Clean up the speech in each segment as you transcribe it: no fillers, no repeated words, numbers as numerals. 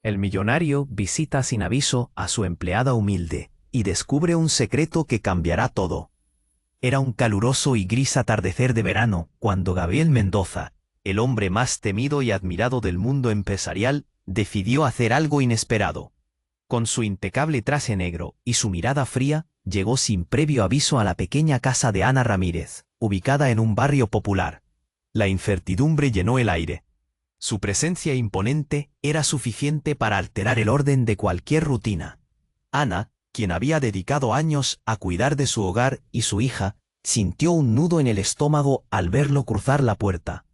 El millonario visita sin aviso a su empleada humilde y descubre un secreto que cambiará todo. Era un caluroso y gris atardecer de verano cuando Gabriel Mendoza, el hombre más temido y admirado del mundo empresarial, decidió hacer algo inesperado. Con su impecable traje negro y su mirada fría, llegó sin previo aviso a la pequeña casa de Ana Ramírez, ubicada en un barrio popular. La incertidumbre llenó el aire. Su presencia imponente era suficiente para alterar el orden de cualquier rutina. Ana, quien había dedicado años a cuidar de su hogar y su hija, sintió un nudo en el estómago al verlo cruzar la puerta.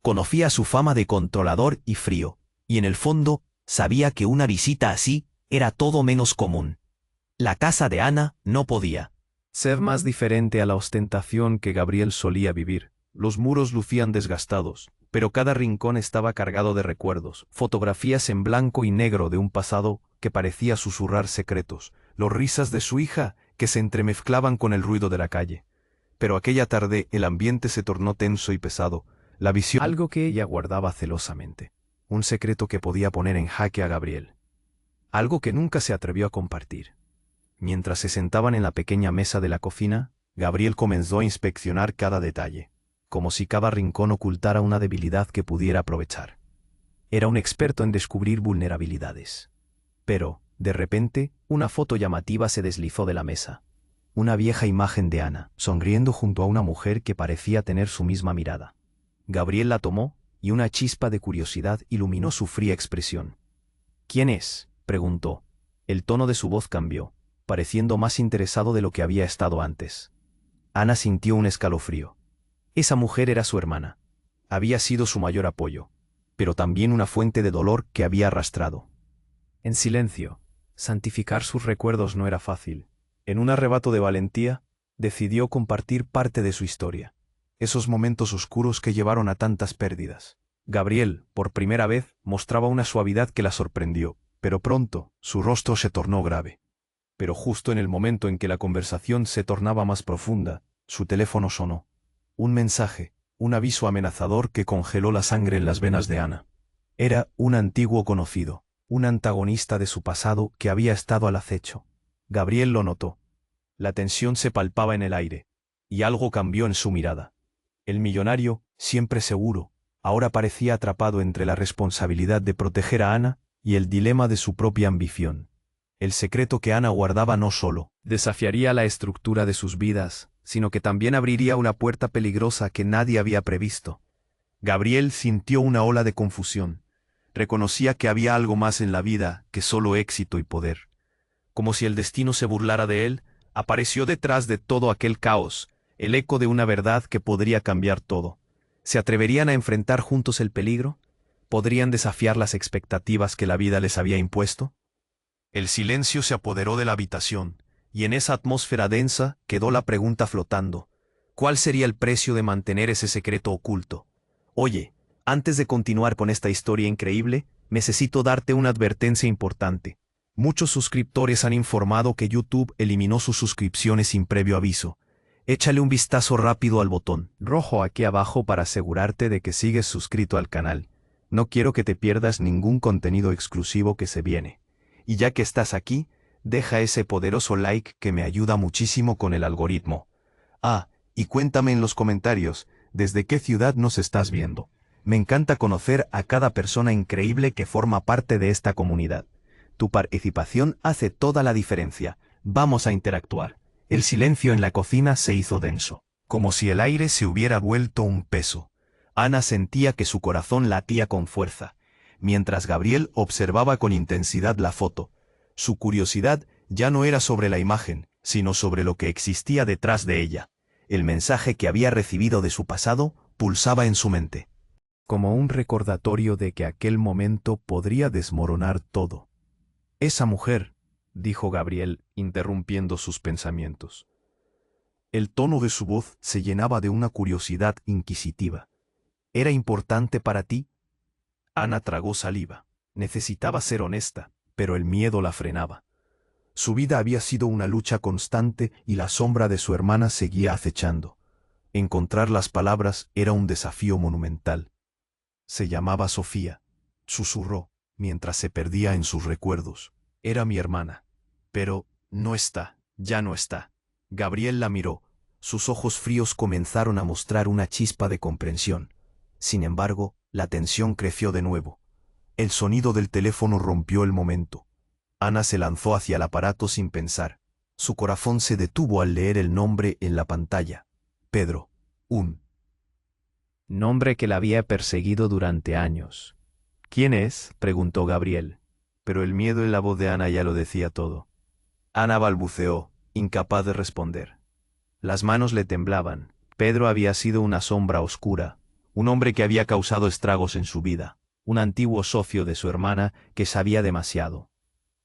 Conocía su fama de controlador y frío, y en el fondo sabía que una visita así era todo menos común. La casa de Ana no podía ser más diferente a la ostentación que Gabriel solía vivir. Los muros lucían desgastados, pero cada rincón estaba cargado de recuerdos, fotografías en blanco y negro de un pasado que parecía susurrar secretos, las risas de su hija que se entremezclaban con el ruido de la calle. Pero aquella tarde el ambiente se tornó tenso y pesado, la visión algo que ella guardaba celosamente, un secreto que podía poner en jaque a Gabriel, algo que nunca se atrevió a compartir. Mientras se sentaban en la pequeña mesa de la cocina, Gabriel comenzó a inspeccionar cada detalle, como si cada rincón ocultara una debilidad que pudiera aprovechar. Era un experto en descubrir vulnerabilidades. Pero, de repente, una foto llamativa se deslizó de la mesa. Una vieja imagen de Ana, sonriendo junto a una mujer que parecía tener su misma mirada. Gabriel la tomó, y una chispa de curiosidad iluminó su fría expresión. «¿Quién es?», preguntó. El tono de su voz cambió, pareciendo más interesado de lo que había estado antes. Ana sintió un escalofrío. Esa mujer era su hermana. Había sido su mayor apoyo, pero también una fuente de dolor que había arrastrado. En silencio, santificar sus recuerdos no era fácil. En un arrebato de valentía, decidió compartir parte de su historia. Esos momentos oscuros que llevaron a tantas pérdidas. Gabriel, por primera vez, mostraba una suavidad que la sorprendió, pero pronto, su rostro se tornó grave. Pero justo en el momento en que la conversación se tornaba más profunda, su teléfono sonó. Un mensaje, un aviso amenazador que congeló la sangre en las venas de Ana. Era un antiguo conocido, un antagonista de su pasado que había estado al acecho. Gabriel lo notó. La tensión se palpaba en el aire, y algo cambió en su mirada. El millonario, siempre seguro, ahora parecía atrapado entre la responsabilidad de proteger a Ana y el dilema de su propia ambición. El secreto que Ana guardaba no solo desafiaría la estructura de sus vidas, sino que también abriría una puerta peligrosa que nadie había previsto. Gabriel sintió una ola de confusión. Reconocía que había algo más en la vida que solo éxito y poder. Como si el destino se burlara de él, apareció detrás de todo aquel caos, el eco de una verdad que podría cambiar todo. ¿Se atreverían a enfrentar juntos el peligro? ¿Podrían desafiar las expectativas que la vida les había impuesto? El silencio se apoderó de la habitación, y en esa atmósfera densa quedó la pregunta flotando. ¿Cuál sería el precio de mantener ese secreto oculto? Oye, antes de continuar con esta historia increíble, necesito darte una advertencia importante. Muchos suscriptores han informado que YouTube eliminó sus suscripciones sin previo aviso. Échale un vistazo rápido al botón rojo aquí abajo para asegurarte de que sigues suscrito al canal. No quiero que te pierdas ningún contenido exclusivo que se viene. Y ya que estás aquí, deja ese poderoso like que me ayuda muchísimo con el algoritmo. Ah, y cuéntame en los comentarios, ¿desde qué ciudad nos estás viendo? Me encanta conocer a cada persona increíble que forma parte de esta comunidad. Tu participación hace toda la diferencia. Vamos a interactuar. El silencio en la cocina se hizo denso, como si el aire se hubiera vuelto un peso. Ana sentía que su corazón latía con fuerza, mientras Gabriel observaba con intensidad la foto. Su curiosidad ya no era sobre la imagen, sino sobre lo que existía detrás de ella. El mensaje que había recibido de su pasado pulsaba en su mente, como un recordatorio de que aquel momento podría desmoronar todo. «Esa mujer», dijo Gabriel, interrumpiendo sus pensamientos. El tono de su voz se llenaba de una curiosidad inquisitiva. «¿Era importante para ti?» Ana tragó saliva. Necesitaba ser honesta, pero el miedo la frenaba. Su vida había sido una lucha constante y la sombra de su hermana seguía acechando. Encontrar las palabras era un desafío monumental. «Se llamaba Sofía», susurró. mientras se perdía en sus recuerdos. Era mi hermana. Pero, no está, ya no está. Gabriel la miró. Sus ojos fríos comenzaron a mostrar una chispa de comprensión. Sin embargo, la tensión creció de nuevo. El sonido del teléfono rompió el momento. Ana se lanzó hacia el aparato sin pensar. Su corazón se detuvo al leer el nombre en la pantalla. Pedro. Un nombre que la había perseguido durante años. ¿Quién es?, preguntó Gabriel. Pero el miedo en la voz de Ana ya lo decía todo. Ana balbuceó, incapaz de responder. Las manos le temblaban. Pedro había sido una sombra oscura, un hombre que había causado estragos en su vida, un antiguo socio de su hermana que sabía demasiado.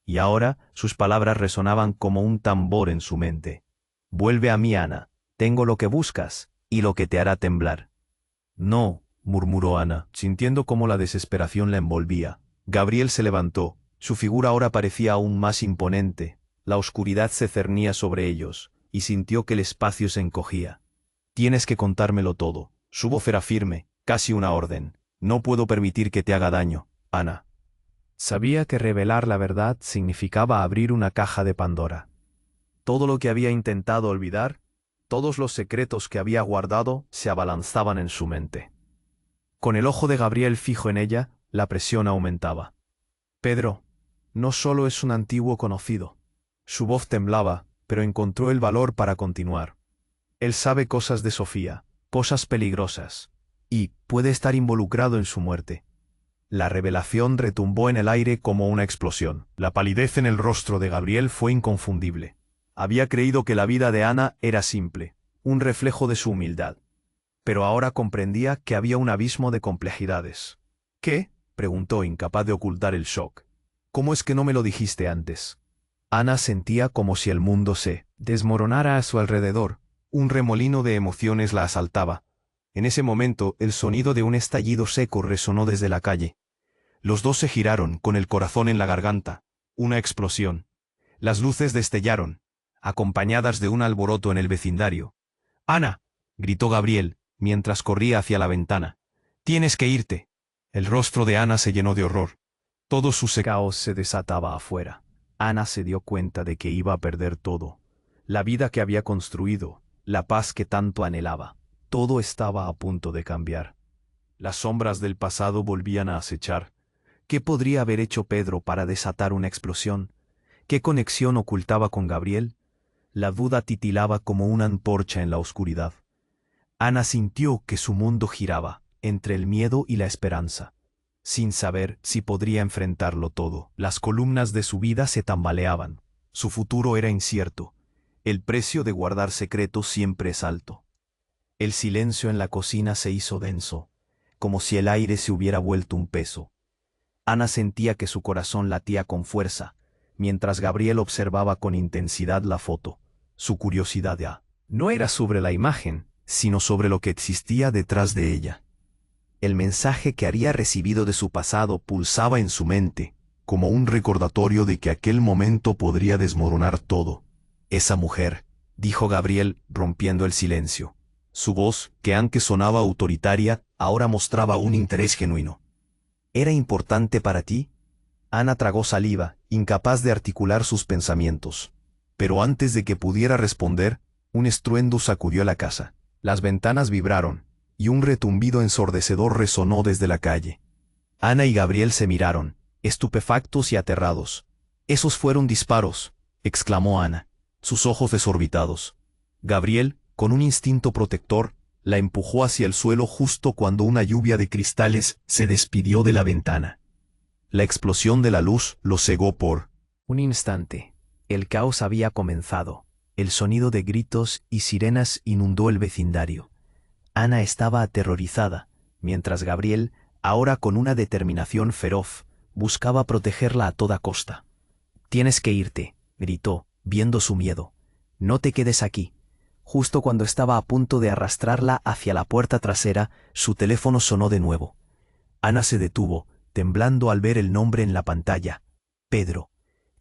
Y ahora sus palabras resonaban como un tambor en su mente. Vuelve a mí, Ana. Tengo lo que buscas y lo que te hará temblar. No, murmuró Ana, sintiendo cómo la desesperación la envolvía. Gabriel se levantó. Su figura ahora parecía aún más imponente. La oscuridad se cernía sobre ellos, y sintió que el espacio se encogía. Tienes que contármelo todo. Su voz era firme, casi una orden. No puedo permitir que te haga daño, Ana. Sabía que revelar la verdad significaba abrir una caja de Pandora. Todo lo que había intentado olvidar, todos los secretos que había guardado, se abalanzaban en su mente. Con el ojo de Gabriel fijo en ella, la presión aumentaba. Pedro, no solo es un antiguo conocido. Su voz temblaba, pero encontró el valor para continuar. Él sabe cosas de Sofía, cosas peligrosas, y puede estar involucrado en su muerte. La revelación retumbó en el aire como una explosión. La palidez en el rostro de Gabriel fue inconfundible. Había creído que la vida de Ana era simple, un reflejo de su humildad. Pero ahora comprendía que había un abismo de complejidades. ¿Qué?, preguntó, incapaz de ocultar el shock. ¿Cómo es que no me lo dijiste antes? Ana sentía como si el mundo se desmoronara a su alrededor. Un remolino de emociones la asaltaba. En ese momento, el sonido de un estallido seco resonó desde la calle. Los dos se giraron, con el corazón en la garganta. Una explosión. Las luces destellaron, acompañadas de un alboroto en el vecindario. «¡Ana!», gritó Gabriel, mientras corría hacia la ventana. «¡Tienes que irte!». El rostro de Ana se llenó de horror. Todo su caos se desataba afuera. Ana se dio cuenta de que iba a perder todo. La vida que había construido, la paz que tanto anhelaba. Todo estaba a punto de cambiar. Las sombras del pasado volvían a acechar. ¿Qué podría haber hecho Pedro para desatar una explosión? ¿Qué conexión ocultaba con Gabriel? La duda titilaba como una antorcha en la oscuridad. Ana sintió que su mundo giraba, entre el miedo y la esperanza. Sin saber si podría enfrentarlo todo, las columnas de su vida se tambaleaban. Su futuro era incierto. El precio de guardar secretos siempre es alto. El silencio en la cocina se hizo denso, como si el aire se hubiera vuelto un peso. Ana sentía que su corazón latía con fuerza, mientras Gabriel observaba con intensidad la foto. Su curiosidad ya no era sobre la imagen, sino sobre lo que existía detrás de ella. El mensaje que había recibido de su pasado pulsaba en su mente, como un recordatorio de que aquel momento podría desmoronar todo. «Esa mujer», dijo Gabriel, rompiendo el silencio. Su voz, que antes sonaba autoritaria, ahora mostraba un interés genuino. «¿Era importante para ti?». Ana tragó saliva, incapaz de articular sus pensamientos. Pero antes de que pudiera responder, un estruendo sacudió la casa. Las ventanas vibraron, y un retumbido ensordecedor resonó desde la calle. Ana y Gabriel se miraron, estupefactos y aterrados. «Esos fueron disparos», exclamó Ana, sus ojos desorbitados. Gabriel, con un instinto protector, la empujó hacia el suelo justo cuando una lluvia de cristales se despidió de la ventana. La explosión de la luz lo cegó por un instante. El caos había comenzado. El sonido de gritos y sirenas inundó el vecindario. Ana estaba aterrorizada, mientras Gabriel, ahora con una determinación feroz, buscaba protegerla a toda costa. «Tienes que irte», gritó, viendo su miedo. «No te quedes aquí». Justo cuando estaba a punto de arrastrarla hacia la puerta trasera, su teléfono sonó de nuevo. Ana se detuvo, temblando al ver el nombre en la pantalla. Pedro.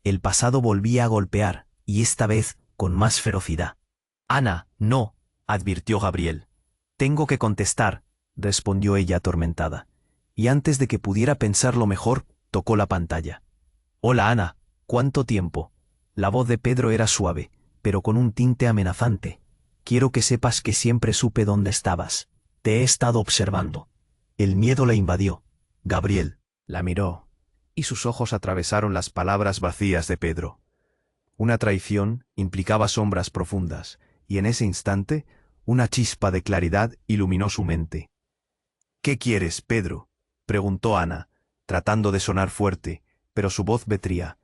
El pasado volvía a golpear, y esta vez con más ferocidad. «Ana, no», advirtió Gabriel. «Tengo que contestar», respondió ella atormentada. Y antes de que pudiera pensarlo mejor, Tocó la pantalla. Hola Ana, ¿cuánto tiempo? La voz de Pedro era suave, pero con un tinte amenazante. Quiero que sepas que siempre supe dónde estabas. Te he estado observando. El miedo la invadió. Gabriel. La miró, y sus ojos atravesaron las palabras vacías de Pedro. Una traición implicaba sombras profundas, y en ese instante, una chispa de claridad iluminó su mente. ¿Qué quieres, Pedro?, preguntó Ana, tratando de sonar fuerte, pero su voz vetría.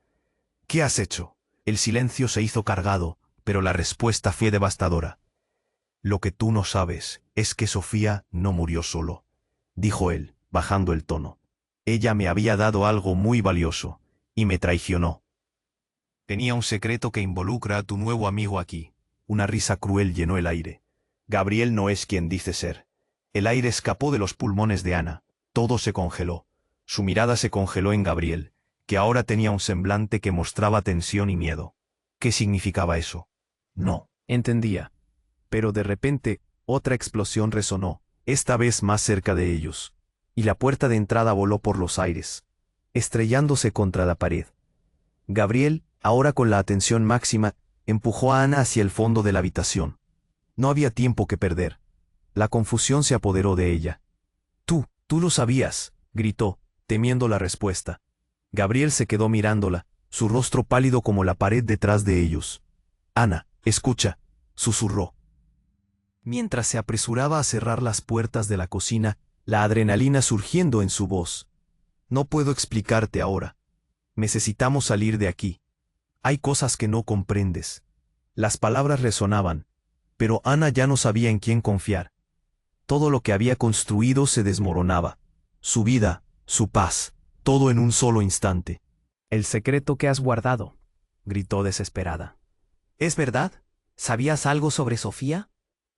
¿Qué has hecho? El silencio se hizo cargado, pero la respuesta fue devastadora. Lo que tú no sabes es que Sofía no murió solo, dijo él, bajando el tono. Ella me había dado algo muy valioso, y me traicionó. Tenía un secreto que involucra a tu nuevo amigo aquí. Una risa cruel llenó el aire. Gabriel no es quien dice ser. El aire escapó de los pulmones de Ana. Todo se congeló. Su mirada se congeló en Gabriel, que ahora tenía un semblante que mostraba tensión y miedo. ¿Qué significaba eso? No entendía. Pero de repente, otra explosión resonó, esta vez más cerca de ellos, y la puerta de entrada voló por los aires, estrellándose contra la pared. Gabriel, ahora con la atención máxima, empujó a Ana hacia el fondo de la habitación. No había tiempo que perder. La confusión se apoderó de ella. Tú lo sabías, gritó, temiendo la respuesta. Gabriel se quedó mirándola, su rostro pálido como la pared detrás de ellos. Ana, escucha, susurró. Mientras se apresuraba a cerrar las puertas de la cocina, la adrenalina surgiendo en su voz. No puedo explicarte ahora. Necesitamos salir de aquí. Hay cosas que no comprendes. Las palabras resonaban, pero Ana ya no sabía en quién confiar. Todo lo que había construido se desmoronaba. Su vida, su paz, todo en un solo instante. El secreto que has guardado, gritó desesperada. ¿Es verdad? ¿Sabías algo sobre Sofía?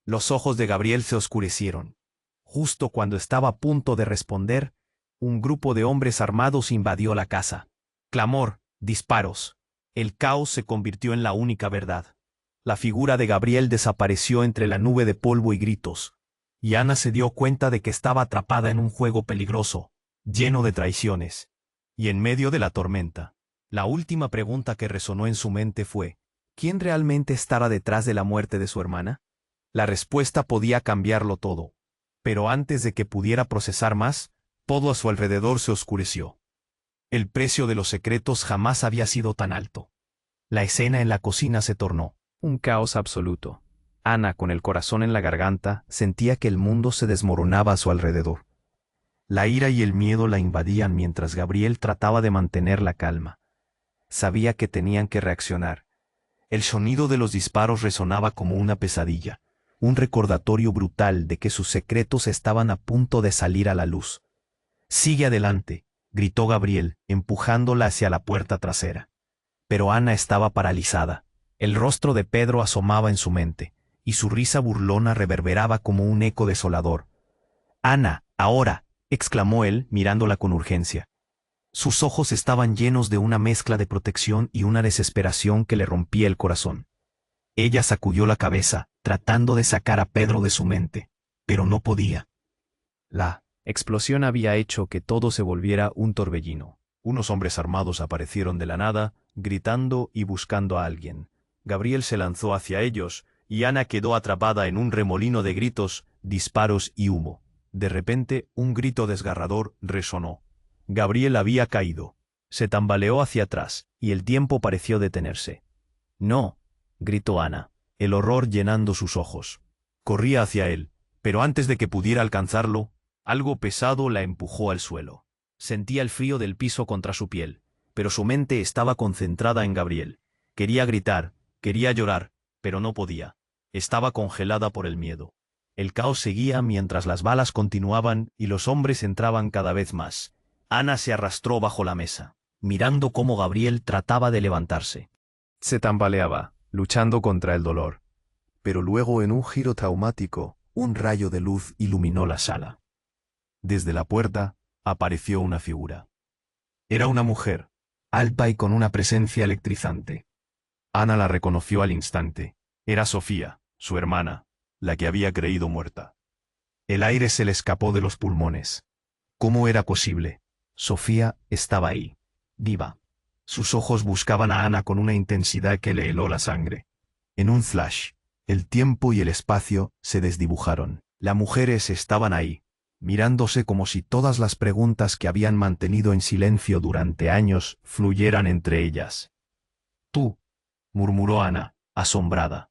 Los ojos de Gabriel se oscurecieron. Justo cuando estaba a punto de responder, un grupo de hombres armados invadió la casa. Clamor, disparos. El caos se convirtió en la única verdad. La figura de Gabriel desapareció entre la nube de polvo y gritos, y Ana se dio cuenta de que estaba atrapada en un juego peligroso, lleno de traiciones. Y en medio de la tormenta, la última pregunta que resonó en su mente fue, ¿quién realmente estará detrás de la muerte de su hermana? La respuesta podía cambiarlo todo, pero antes de que pudiera procesar más, todo a su alrededor se oscureció. El precio de los secretos jamás había sido tan alto. La escena en la cocina se tornó un caos absoluto. Ana, con el corazón en la garganta, sentía que el mundo se desmoronaba a su alrededor. La ira y el miedo la invadían mientras Gabriel trataba de mantener la calma. Sabía que tenían que reaccionar. El sonido de los disparos resonaba como una pesadilla, un recordatorio brutal de que sus secretos estaban a punto de salir a la luz. «Sigue adelante», gritó Gabriel, empujándola hacia la puerta trasera. Pero Ana estaba paralizada. El rostro de Pedro asomaba en su mente, y su risa burlona reverberaba como un eco desolador. «Ana, ahora», exclamó él, mirándola con urgencia. Sus ojos estaban llenos de una mezcla de protección y una desesperación que le rompía el corazón. Ella sacudió la cabeza, tratando de sacar a Pedro de su mente, pero no podía. La explosión había hecho que todo se volviera un torbellino. Unos hombres armados aparecieron de la nada, gritando y buscando a alguien. Gabriel se lanzó hacia ellos, y Ana quedó atrapada en un remolino de gritos, disparos y humo. De repente, un grito desgarrador resonó. Gabriel había caído. Se tambaleó hacia atrás, y el tiempo pareció detenerse. «No», gritó Ana, el horror llenando sus ojos. Corría hacia él, pero antes de que pudiera alcanzarlo, algo pesado la empujó al suelo. Sentía el frío del piso contra su piel, pero su mente estaba concentrada en Gabriel. Quería gritar, quería llorar, pero no podía. Estaba congelada por el miedo. El caos seguía mientras las balas continuaban y los hombres entraban cada vez más. Ana se arrastró bajo la mesa, mirando cómo Gabriel trataba de levantarse. Se tambaleaba, luchando contra el dolor. Pero luego, en un giro traumático, un rayo de luz iluminó la sala. Desde la puerta, apareció una figura. Era una mujer, alta y con una presencia electrizante. Ana la reconoció al instante. Era Sofía, su hermana, la que había creído muerta. El aire se le escapó de los pulmones. ¿Cómo era posible? Sofía estaba ahí, viva. Sus ojos buscaban a Ana con una intensidad que le heló la sangre. En un flash, el tiempo y el espacio se desdibujaron. Las mujeres estaban ahí, mirándose como si todas las preguntas que habían mantenido en silencio durante años fluyeran entre ellas. Tú, murmuró Ana, asombrada.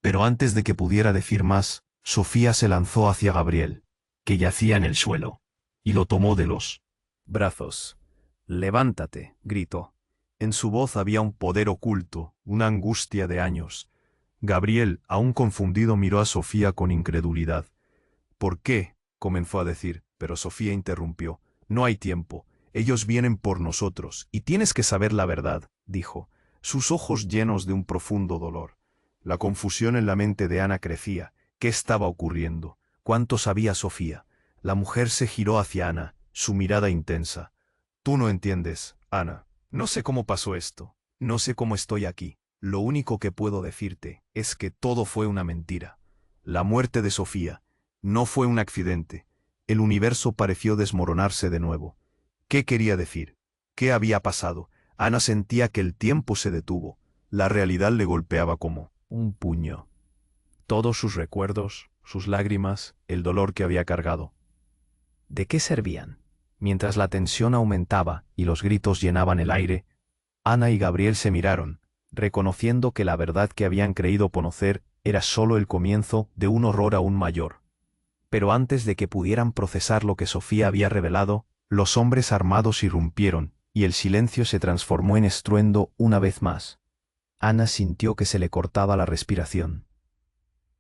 Pero antes de que pudiera decir más, Sofía se lanzó hacia Gabriel, que yacía en el suelo, y lo tomó de los brazos. Levántate, gritó. En su voz había un poder oculto, una angustia de años. Gabriel, aún confundido, miró a Sofía con incredulidad. ¿Por qué? Comenzó a decir, pero Sofía interrumpió. No hay tiempo. Ellos vienen por nosotros, y tienes que saber la verdad, dijo, sus ojos llenos de un profundo dolor. La confusión en la mente de Ana crecía. ¿Qué estaba ocurriendo? ¿Cuánto sabía Sofía? La mujer se giró hacia Ana, su mirada intensa. Tú no entiendes, Ana. No sé cómo pasó esto. No sé cómo estoy aquí. Lo único que puedo decirte es que todo fue una mentira. La muerte de Sofía no fue un accidente. El universo pareció desmoronarse de nuevo. ¿Qué quería decir? ¿Qué había pasado? Ana sentía que el tiempo se detuvo. La realidad le golpeaba como un puño. Todos sus recuerdos, sus lágrimas, el dolor que había cargado. ¿De qué servían? Mientras la tensión aumentaba y los gritos llenaban el aire, Ana y Gabriel se miraron, reconociendo que la verdad que habían creído conocer era solo el comienzo de un horror aún mayor. Pero antes de que pudieran procesar lo que Sofía había revelado, los hombres armados irrumpieron, y el silencio se transformó en estruendo una vez más. Ana sintió que se le cortaba la respiración.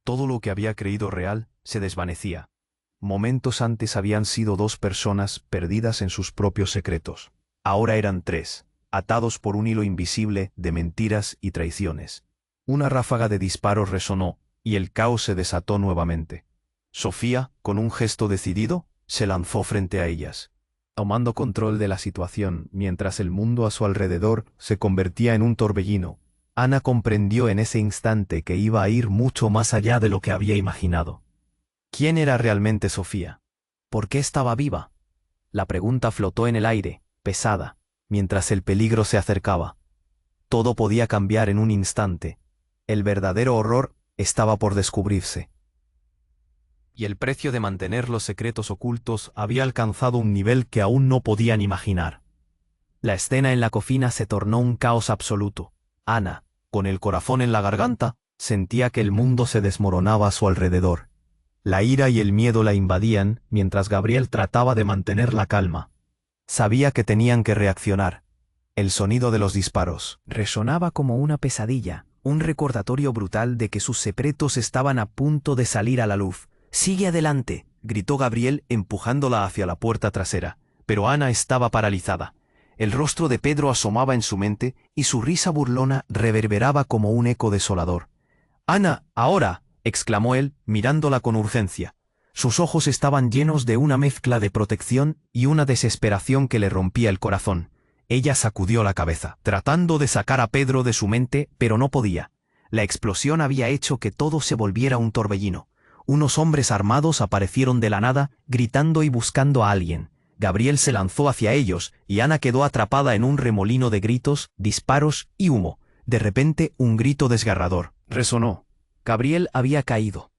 Todo lo que había creído real se desvanecía. Momentos antes habían sido dos personas perdidas en sus propios secretos. Ahora eran tres, atados por un hilo invisible de mentiras y traiciones. Una ráfaga de disparos resonó, y el caos se desató nuevamente. Sofía, con un gesto decidido, se lanzó frente a ellas, tomando control de la situación mientras el mundo a su alrededor se convertía en un torbellino. Ana comprendió en ese instante que iba a ir mucho más allá de lo que había imaginado. ¿Quién era realmente Sofía? ¿Por qué estaba viva? La pregunta flotó en el aire, pesada, mientras el peligro se acercaba. Todo podía cambiar en un instante. El verdadero horror estaba por descubrirse. Y el precio de mantener los secretos ocultos había alcanzado un nivel que aún no podían imaginar. La escena en la cocina se tornó un caos absoluto. Ana, con el corazón en la garganta, sentía que el mundo se desmoronaba a su alrededor. La ira y el miedo la invadían mientras Gabriel trataba de mantener la calma. Sabía que tenían que reaccionar. El sonido de los disparos resonaba como una pesadilla, un recordatorio brutal de que sus secretos estaban a punto de salir a la luz. «Sigue adelante», gritó Gabriel empujándola hacia la puerta trasera, pero Ana estaba paralizada. El rostro de Pedro asomaba en su mente y su risa burlona reverberaba como un eco desolador. «Ana, ahora», exclamó él, mirándola con urgencia. Sus ojos estaban llenos de una mezcla de protección y una desesperación que le rompía el corazón. Ella sacudió la cabeza, tratando de sacar a Pedro de su mente, pero no podía. La explosión había hecho que todo se volviera un torbellino. Unos hombres armados aparecieron de la nada, gritando y buscando a alguien. Gabriel se lanzó hacia ellos, y Ana quedó atrapada en un remolino de gritos, disparos y humo. De repente, un grito desgarrador resonó. Gabriel había caído.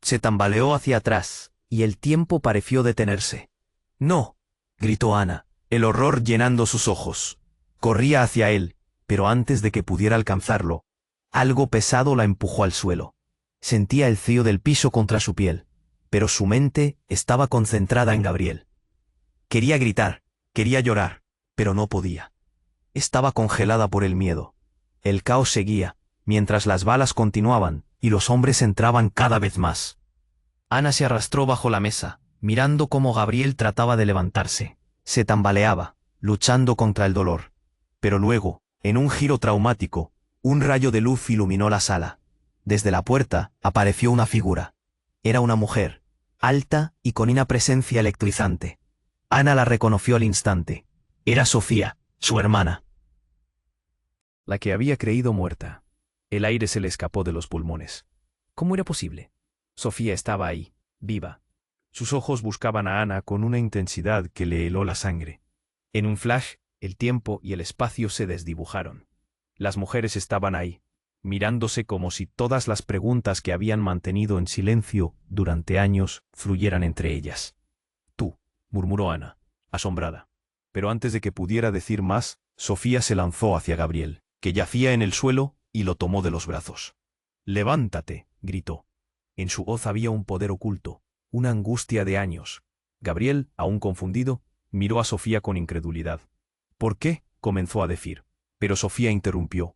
Se tambaleó hacia atrás, y el tiempo pareció detenerse. «No», gritó Ana, el horror llenando sus ojos. Corría hacia él, pero antes de que pudiera alcanzarlo, algo pesado la empujó al suelo. Sentía el frío del piso contra su piel, pero su mente estaba concentrada en Gabriel. Quería gritar, quería llorar, pero no podía. Estaba congelada por el miedo. El caos seguía, mientras las balas continuaban, y los hombres entraban cada vez más. Ana se arrastró bajo la mesa, mirando cómo Gabriel trataba de levantarse. Se tambaleaba, luchando contra el dolor. Pero luego, en un giro traumático, un rayo de luz iluminó la sala. Desde la puerta apareció una figura. Era una mujer, alta y con una presencia electrizante. Ana la reconoció al instante. Era Sofía, su hermana. La que había creído muerta. El aire se le escapó de los pulmones. ¿Cómo era posible? Sofía estaba ahí, viva. Sus ojos buscaban a Ana con una intensidad que le heló la sangre. En un flash, el tiempo y el espacio se desdibujaron. Las mujeres estaban ahí, mirándose como si todas las preguntas que habían mantenido en silencio durante años fluyeran entre ellas. Tú, murmuró Ana, asombrada. Pero antes de que pudiera decir más, Sofía se lanzó hacia Gabriel, que yacía en el suelo, y lo tomó de los brazos. «¡Levántate!», gritó. En su voz había un poder oculto, una angustia de años. Gabriel, aún confundido, miró a Sofía con incredulidad. «¿Por qué?», comenzó a decir. Pero Sofía interrumpió.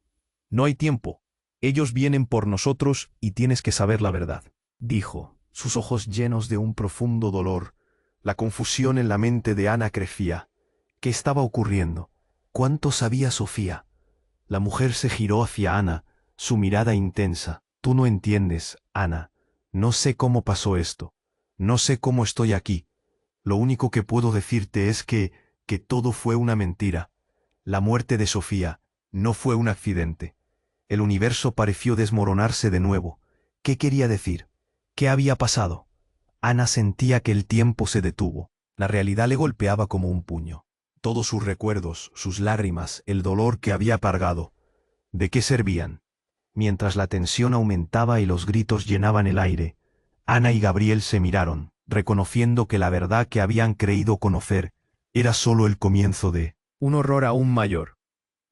«No hay tiempo. Ellos vienen por nosotros y tienes que saber la verdad», dijo, sus ojos llenos de un profundo dolor. La confusión en la mente de Ana crecía. ¿Qué estaba ocurriendo? ¿Cuánto sabía Sofía? La mujer se giró hacia Ana, su mirada intensa. «Tú no entiendes, Ana. No sé cómo pasó esto. No sé cómo estoy aquí. Lo único que puedo decirte es que todo fue una mentira. La muerte de Sofía no fue un accidente. El universo pareció desmoronarse de nuevo. ¿Qué quería decir? ¿Qué había pasado?» Ana sentía que el tiempo se detuvo. La realidad le golpeaba como un puño. Todos sus recuerdos, sus lágrimas, el dolor que había cargado. ¿De qué servían? Mientras la tensión aumentaba y los gritos llenaban el aire, Ana y Gabriel se miraron, reconociendo que la verdad que habían creído conocer era solo el comienzo de un horror aún mayor.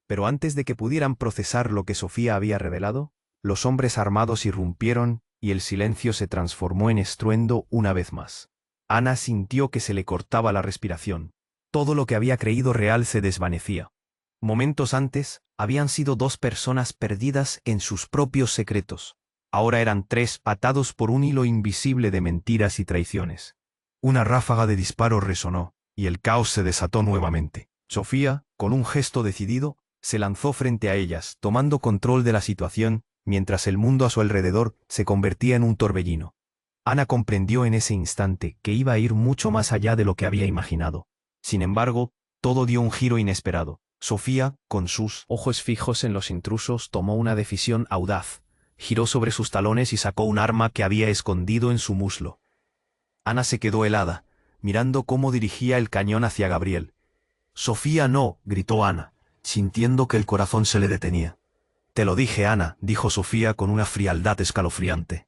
Pero antes de que pudieran procesar lo que Sofía había revelado, los hombres armados irrumpieron y el silencio se transformó en estruendo una vez más. Ana sintió que se le cortaba la respiración. Todo lo que había creído real se desvanecía. Momentos antes, habían sido dos personas perdidas en sus propios secretos. Ahora eran tres, atados por un hilo invisible de mentiras y traiciones. Una ráfaga de disparos resonó, y el caos se desató nuevamente. Sofía, con un gesto decidido, se lanzó frente a ellas, tomando control de la situación, mientras el mundo a su alrededor se convertía en un torbellino. Ana comprendió en ese instante que iba a ir mucho más allá de lo que había imaginado. Sin embargo, todo dio un giro inesperado. Sofía, con sus ojos fijos en los intrusos, tomó una decisión audaz. Giró sobre sus talones y sacó un arma que había escondido en su muslo. Ana se quedó helada, mirando cómo dirigía el cañón hacia Gabriel. «Sofía, no», gritó Ana, sintiendo que el corazón se le detenía. «Te lo dije, Ana», dijo Sofía con una frialdad escalofriante.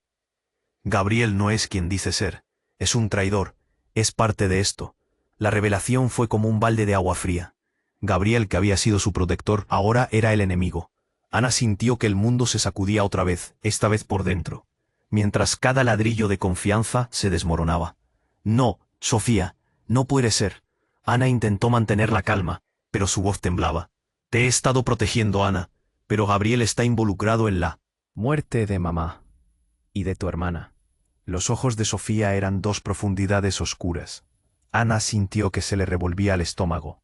«Gabriel no es quien dice ser. Es un traidor. Es parte de esto». La revelación fue como un balde de agua fría. Gabriel, que había sido su protector, ahora era el enemigo. Ana sintió que el mundo se sacudía otra vez, esta vez por dentro, mientras cada ladrillo de confianza se desmoronaba. «No, Sofía, no puede ser». Ana intentó mantener la calma, pero su voz temblaba. «Te he estado protegiendo, Ana, pero Gabriel está involucrado en la muerte de mamá y de tu hermana». Los ojos de Sofía eran dos profundidades oscuras. Ana sintió que se le revolvía el estómago.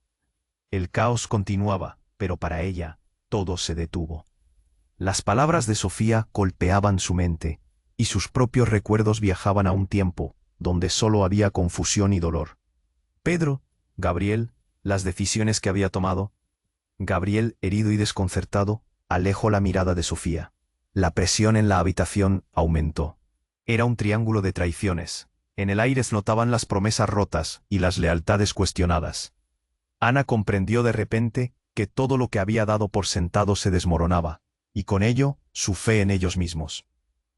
El caos continuaba, pero para ella, todo se detuvo. Las palabras de Sofía golpeaban su mente, y sus propios recuerdos viajaban a un tiempo donde solo había confusión y dolor. Pedro, Gabriel, las decisiones que había tomado. Gabriel, herido y desconcertado, alejó la mirada de Sofía. La presión en la habitación aumentó. Era un triángulo de traiciones. En el aire se notaban las promesas rotas y las lealtades cuestionadas. Ana comprendió de repente que todo lo que había dado por sentado se desmoronaba, y con ello, su fe en ellos mismos.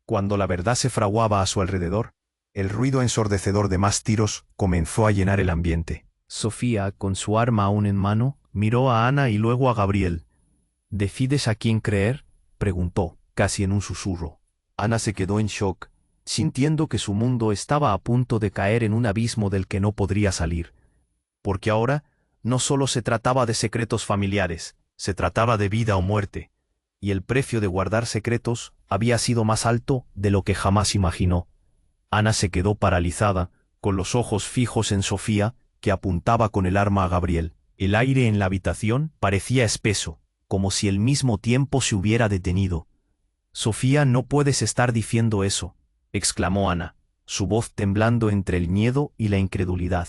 Cuando la verdad se fraguaba a su alrededor, el ruido ensordecedor de más tiros comenzó a llenar el ambiente. Sofía, con su arma aún en mano, miró a Ana y luego a Gabriel. «¿Decides a quién creer?», preguntó, casi en un susurro. Ana se quedó en shock, sintiendo que su mundo estaba a punto de caer en un abismo del que no podría salir. Porque ahora no solo se trataba de secretos familiares, se trataba de vida o muerte, y el precio de guardar secretos había sido más alto de lo que jamás imaginó. Ana se quedó paralizada, con los ojos fijos en Sofía, que apuntaba con el arma a Gabriel. El aire en la habitación parecía espeso, como si el mismo tiempo se hubiera detenido. «Sofía, no puedes estar diciendo eso», exclamó Ana, su voz temblando entre el miedo y la incredulidad.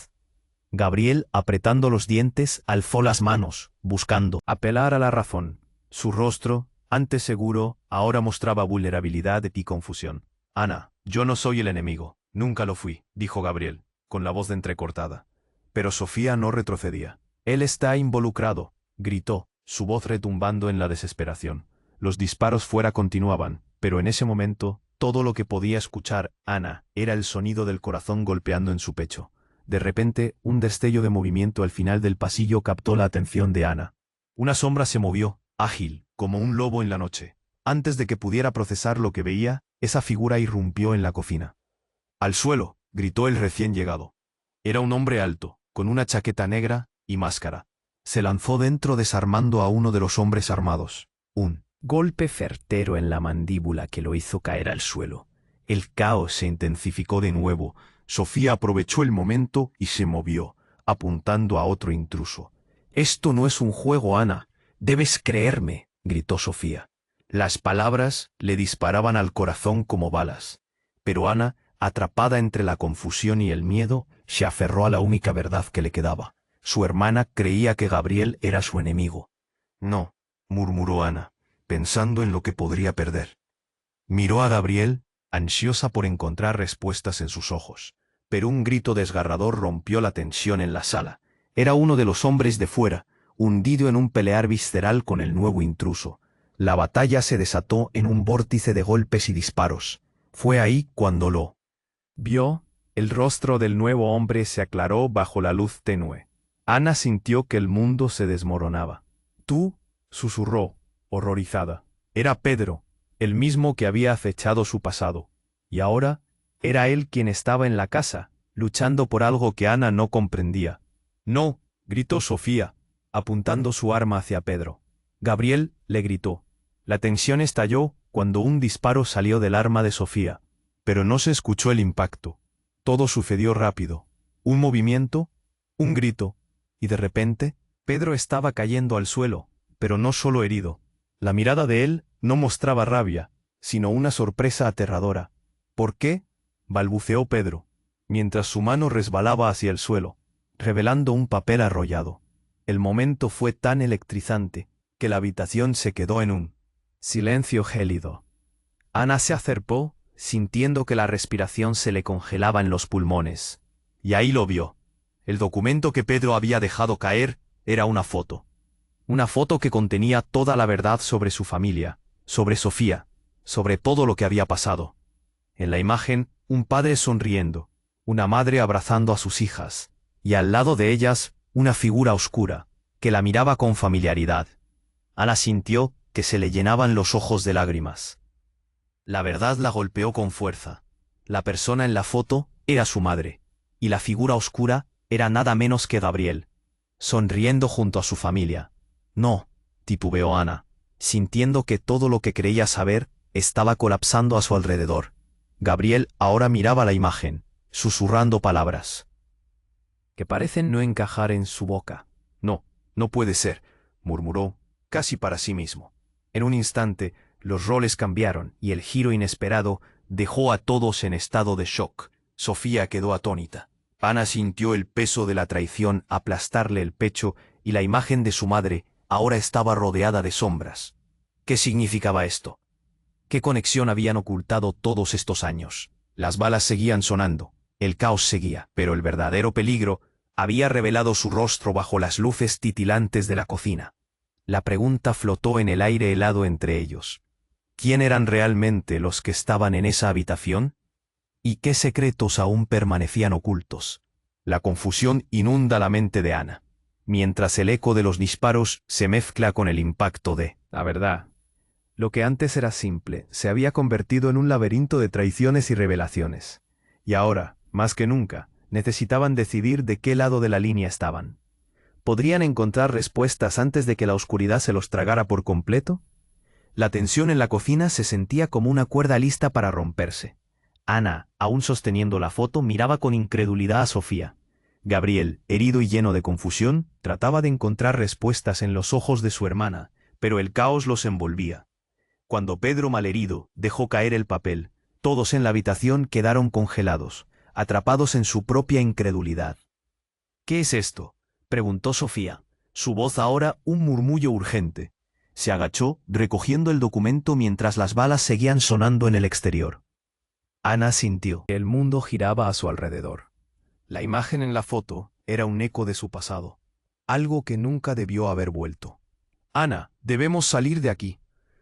Gabriel, apretando los dientes, alzó las manos, buscando apelar a la razón. Su rostro, antes seguro, ahora mostraba vulnerabilidad y confusión. «Ana, yo no soy el enemigo, nunca lo fui», dijo Gabriel, con la voz entrecortada. Pero Sofía no retrocedía. Él está involucrado, gritó, su voz retumbando en la desesperación. Los disparos fuera continuaban, pero en ese momento, todo lo que podía escuchar Ana era el sonido del corazón golpeando en su pecho. De repente, un destello de movimiento al final del pasillo captó la atención de Ana. Una sombra se movió, ágil, como un lobo en la noche. Antes de que pudiera procesar lo que veía, esa figura irrumpió en la cocina. ¡Al suelo!, gritó el recién llegado. Era un hombre alto, con una chaqueta negra y máscara. Se lanzó dentro desarmando a uno de los hombres armados. Un golpe certero en la mandíbula que lo hizo caer al suelo. El caos se intensificó de nuevo. Sofía aprovechó el momento y se movió, apuntando a otro intruso. «Esto no es un juego, Ana. Debes creerme», gritó Sofía. Las palabras le disparaban al corazón como balas. Pero Ana, atrapada entre la confusión y el miedo, se aferró a la única verdad que le quedaba. Su hermana creía que Gabriel era su enemigo. «No», murmuró Ana, pensando en lo que podría perder. Miró a Gabriel, ansiosa por encontrar respuestas en sus ojos. Pero un grito desgarrador rompió la tensión en la sala. Era uno de los hombres de fuera, hundido en un pelear visceral con el nuevo intruso. La batalla se desató en un vórtice de golpes y disparos. Fue ahí cuando lo vio. El rostro del nuevo hombre se aclaró bajo la luz tenue. Ana sintió que el mundo se desmoronaba. «Tú», susurró, horrorizada. Era Pedro, el mismo que había acechado su pasado. Y ahora, era él quien estaba en la casa, luchando por algo que Ana no comprendía. «No», gritó Sofía, apuntando su arma hacia Pedro. Gabriel le gritó. La tensión estalló cuando un disparo salió del arma de Sofía, pero no se escuchó el impacto. Todo sucedió rápido. Un movimiento, un grito, y de repente, Pedro estaba cayendo al suelo, pero no solo herido. La mirada de él no mostraba rabia, sino una sorpresa aterradora. «¿Por qué?», balbuceó Pedro, mientras su mano resbalaba hacia el suelo, revelando un papel arrollado. El momento fue tan electrizante que la habitación se quedó en un silencio gélido. Ana se acercó, sintiendo que la respiración se le congelaba en los pulmones. Y ahí lo vio. El documento que Pedro había dejado caer era una foto. Una foto que contenía toda la verdad sobre su familia, sobre Sofía, sobre todo lo que había pasado. En la imagen, un padre sonriendo, una madre abrazando a sus hijas, y al lado de ellas, una figura oscura, que la miraba con familiaridad. Ana sintió que se le llenaban los ojos de lágrimas. La verdad la golpeó con fuerza. La persona en la foto era su madre, y la figura oscura era nada menos que Gabriel, sonriendo junto a su familia. «No», titubeó Ana, sintiendo que todo lo que creía saber estaba colapsando a su alrededor. Gabriel ahora miraba la imagen, susurrando palabras que parecen no encajar en su boca. «No, no puede ser», murmuró, casi para sí mismo. En un instante, los roles cambiaron y el giro inesperado dejó a todos en estado de shock. Sofía quedó atónita. Ana sintió el peso de la traición aplastarle el pecho y la imagen de su madre ahora estaba rodeada de sombras. ¿Qué significaba esto? ¿Qué conexión habían ocultado todos estos años? Las balas seguían sonando, el caos seguía, pero el verdadero peligro había revelado su rostro bajo las luces titilantes de la cocina. La pregunta flotó en el aire helado entre ellos. ¿Quién eran realmente los que estaban en esa habitación? ¿Y qué secretos aún permanecían ocultos? La confusión inunda la mente de Ana, mientras el eco de los disparos se mezcla con el impacto de la verdad. Lo que antes era simple se había convertido en un laberinto de traiciones y revelaciones. Y ahora, más que nunca, necesitaban decidir de qué lado de la línea estaban. ¿Podrían encontrar respuestas antes de que la oscuridad se los tragara por completo? La tensión en la cocina se sentía como una cuerda lista para romperse. Ana, aún sosteniendo la foto, miraba con incredulidad a Sofía. Gabriel, herido y lleno de confusión, trataba de encontrar respuestas en los ojos de su hermana, pero el caos los envolvía. Cuando Pedro, malherido, dejó caer el papel, todos en la habitación quedaron congelados, atrapados en su propia incredulidad. «¿Qué es esto?», preguntó Sofía, su voz ahora un murmullo urgente. Se agachó, recogiendo el documento mientras las balas seguían sonando en el exterior. Ana sintió que el mundo giraba a su alrededor. La imagen en la foto era un eco de su pasado. algo que nunca debió haber vuelto. «Ana, debemos salir de aquí»,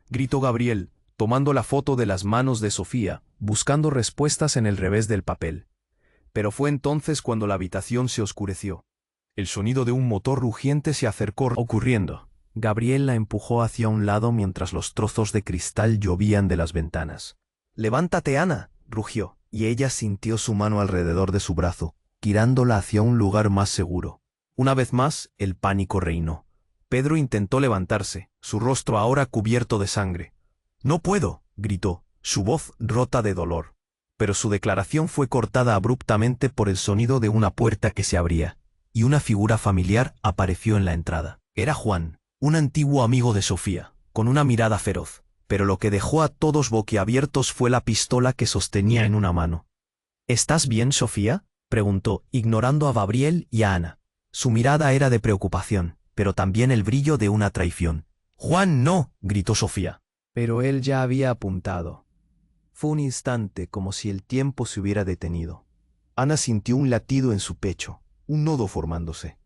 gritó Gabriel, tomando la foto de las manos de Sofía, buscando respuestas en el revés del papel. Pero fue entonces cuando la habitación se oscureció. El sonido de un motor rugiente se acercó ocurriendo. Gabriel la empujó hacia un lado mientras los trozos de cristal llovían de las ventanas. «Levántate, Ana», rugió, y ella sintió su mano alrededor de su brazo, girándola hacia un lugar más seguro. Una vez más, el pánico reinó. Pedro intentó levantarse, su rostro ahora cubierto de sangre. «No puedo», gritó, su voz rota de dolor. Pero su declaración fue cortada abruptamente por el sonido de una puerta que se abría, y una figura familiar apareció en la entrada. Era Juan, un antiguo amigo de Sofía, con una mirada feroz, pero lo que dejó a todos boquiabiertos fue la pistola que sostenía en una mano. «¿Estás bien, Sofía?», preguntó, ignorando a Gabriel y a Ana. Su mirada era de preocupación, pero también el brillo de una traición. «Juan, no», gritó Sofía. Pero él ya había apuntado. Fue un instante como si el tiempo se hubiera detenido. Ana sintió un latido en su pecho, un nodo formándose.